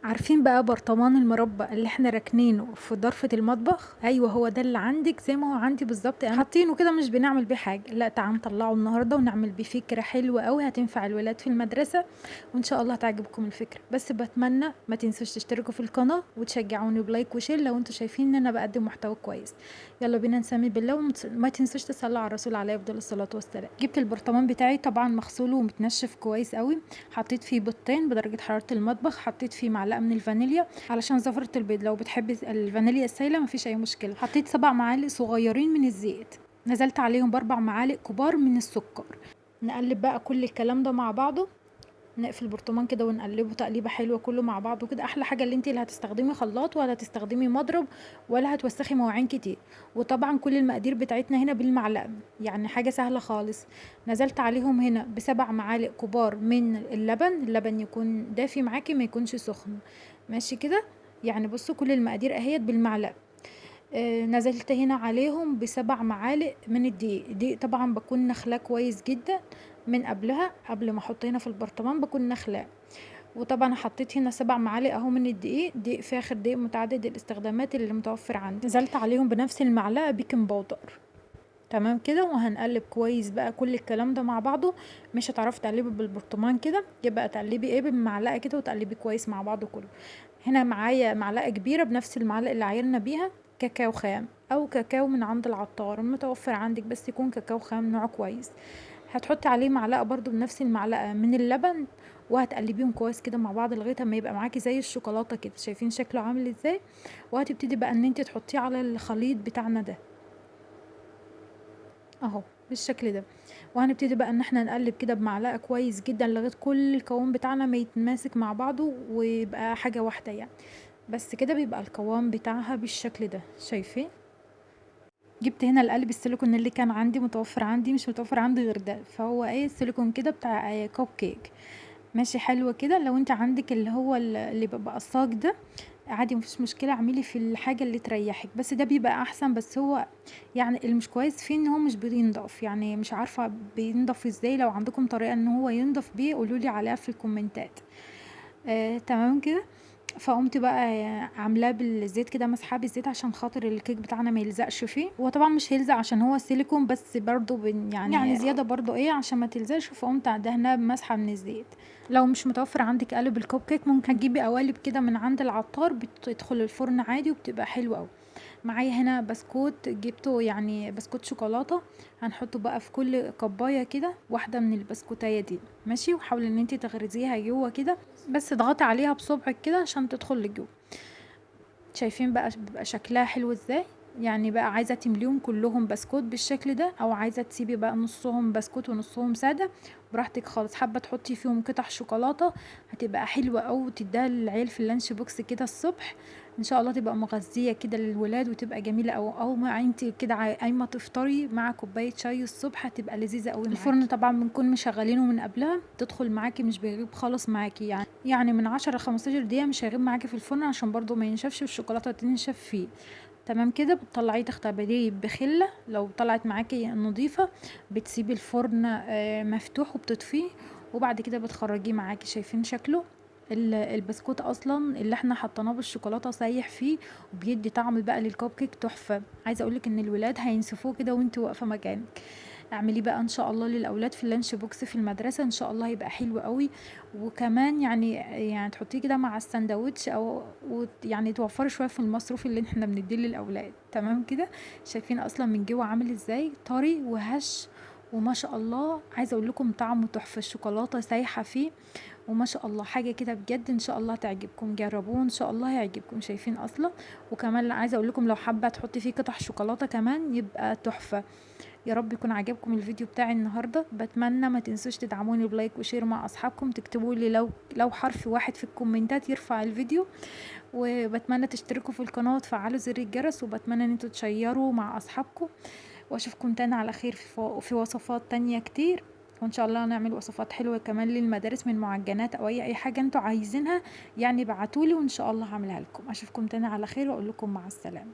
عارفين بقى برطمان المربى اللي احنا راكنينه في ضرفة المطبخ؟ ايوه، هو ده اللي عندك زي ما هو عندي بالظبط. انا حاطينه كده مش بنعمل بيه حاجه، لا تعال نطلعه النهارده ونعمل بيه فكره حلوه قوي هتنفع الولاد في المدرسه، وان شاء الله هتعجبكم الفكره. بس بتمنى ما تنسوش تشتركوا في القناه وتشجعوني بلايك وشير لو انتوا شايفين ان انا بقدم محتوى كويس. يلا بينا نسمي بالله وما تنسوش تصلوا على الرسول عليه افضل الصلاه والسلام. جبت البرطمان بتاعي طبعا مغسول ومتنشف كويس قوي، حطيت فيه بيضتين بدرجه حراره المطبخ، حطيت فيه معلقه من الفانيليا علشان زفرة البيض. لو بتحبي الفانيليا السايلة مفيش اي مشكلة. حطيت 7 معالق صغيرين من الزيت، نزلت عليهم ب4 معالق كبار من السكر. نقلب بقى كل الكلام ده مع بعضه، نقفل البرطمان كده ونقلبه تقليبه حلوه كله مع بعضه كده. احلى حاجه اللي انت اللي هتستخدمي خلاط ولا هتستخدمي مضرب ولا هتوسخي مواعين كتير. وطبعا كل المقادير بتاعتنا هنا بالمعلقه، يعني حاجه سهله خالص. نزلت عليهم هنا ب7 معالق كبار من اللبن يكون دافي معاكي ما يكونش سخن، ماشي كده. يعني بصوا كل المقادير اهيت بالمعلقه. نزلت هنا عليهم ب7 معالق من الدقيق طبعا بكون نخلاه كويس جدا من قبلها، قبل ما احط هنا في البرطمان بكون نخلاه. وطبعا حطيت هنا 7 معالق اهو من دقيق فاخر، دقيق متعدد الاستخدامات اللي متوفر عندي. نزلت عليهم بنفس المعلقه بيكنج باودر، تمام كده. وهنقلب كويس بقى كل الكلام ده مع بعضه. مش هتعرفي تقلبي بالبرطمان كده، يبقى تقلبي ايه بالمعلقه كده وتقلبي كويس مع بعضه كله. هنا معايا معلقه كبيره بنفس المعلقه اللي عايرنا بيها كاكاو خام او كاكاو من عند العطار المتوفر عندك، بس يكون كاكاو خام نوع كويس. هتحطي عليه معلقه برضو بنفس المعلقه من اللبن، وهتقلبيهم كويس كده مع بعض لغايه ما يبقى معاكي زي الشوكولاته كده، شايفين شكله عامل ازاي. وهتبتدي بقى ان انت تحطيه على الخليط بتاعنا ده اهو بالشكل ده. وهنبتدي بقى ان احنا نقلب كده بمعلقه كويس جدا لغايه كل القوام بتاعنا ما يتماسك مع بعضه ويبقى حاجه واحده يعني. بس كده بيبقى القوام بتاعها بالشكل ده، شايفين. جبت هنا القلب السيليكون اللي كان عندي متوفر عندي، مش متوفر عندي غير ده، فهو ايه السيليكون كده بتاع كوب كيك، ماشي حلو كده. لو انت عندك اللي هو اللي بيبقى الصاج ده عادي مفيش مشكلة، اعملي في الحاجة اللي تريحك، بس ده بيبقى احسن. بس هو يعني اللي مش كويس فيه ان هو مش بينضف، يعني مش عارفة بينضف ازاي. لو عندكم طريقة ان هو ينضف بيه قولولي عليها في الكومنتات. تمام كده. فقمت بقى عاملاه بالزيت كده، مسحاه بالزيت عشان خاطر الكيك بتاعنا ما يلزقش فيه. هو طبعا مش هيلزق عشان هو سيليكون، بس برضو يعني زياده برضو ايه عشان ما تلزقش، فقمت دهناه بمسحه من الزيت. لو مش متوفر عندك قالب الكوب كيك ممكن تجيبي قوالب كده من عند العطار بتدخل الفرن عادي وبتبقى حلوه قوي. معايا هنا بسكوت جبته، يعني بسكوت شوكولاته. هنحطه بقى في كل كوبايه كده واحده من البسكوتايه دي، ماشي. وحاولي ان انت تغرزيها جوه كده، بس اضغطي عليها بصبعك كده عشان تدخل لجوه. شايفين بقى بيبقى شكلها حلو ازاي. يعني بقى عايزه تمليهم كلهم بسكوت بالشكل ده، او عايزه تسيبي بقى نصهم بسكوت ونصهم ساده، براحتك خالص. حابه تحطي فيهم قطع شوكولاته هتبقى حلوه، او تديها للعيال في اللانش بوكس كده الصبح ان شاء الله، تبقى مغذيه كده للولاد وتبقى جميله. او ما انت كده قايمه تفطري مع كوبايه شاي الصبح هتبقى لذيذه قوي معاكي. الفرن طبعا بنكون مشغلينه من قبلها، تدخل معاكي مش بيغيب خالص معاكي، يعني من 10 ل 15 دقيقه مش هيغيب معاكي في الفرن عشان برضو ما ينشفش والشوكولاته تنشف فيه. تمام كده. بتطلعيه تختبريه بخله، لو طلعت معاكي نظيفه بتسيبي الفرن مفتوح وبتطفيه، وبعد كده بتخرجيه معاكي. شايفين شكله البسكوت اصلا اللي احنا حطيناه بالشوكولاته سايح فيه وبيدي طعم بقى للكوب كيك تحفه. عايزه اقولك ان الولاد هينسفوه كده وانت واقفه مكانك. اعمليه بقى ان شاء الله للاولاد في اللانش بوكس في المدرسه، ان شاء الله هيبقى حلو قوي. وكمان يعني تحطيه كده مع الساندوتش او يعني توفري شويه في المصروف اللي احنا بنديه للاولاد. تمام كده. شايفين اصلا من جوه عامل ازاي طري وهش، وما شاء الله عايزه اقول لكم طعمه تحفه، الشوكولاته سايحه فيه وما شاء الله حاجه كده بجد. ان شاء الله تعجبكم، جربوه ان شاء الله هيعجبكم. شايفين اصلا. وكمان عايزه اقول لكم لو حابه تحطي فيه قطع شوكولاته كمان يبقى تحفه. يا رب يكون عجبكم الفيديو بتاعي النهارده. بتمنى ما تنسوش تدعموني بلايك وشير مع اصحابكم، تكتبوا لي لو حرف واحد في الكومنتات يرفع الفيديو. وبتمنى تشتركوا في القناه وتفعلوا زر الجرس، وبتمنى ان انتوا تشيروا مع اصحابكم. واشوفكم تاني على خير في وصفات تانية كتير. وان شاء الله نعمل وصفات حلوه كمان للمدارس من معجنات او اي حاجه انتوا عايزينها، يعني ابعتولي وان شاء الله هعملها لكم. اشوفكم تاني على خير واقول لكم مع السلامه.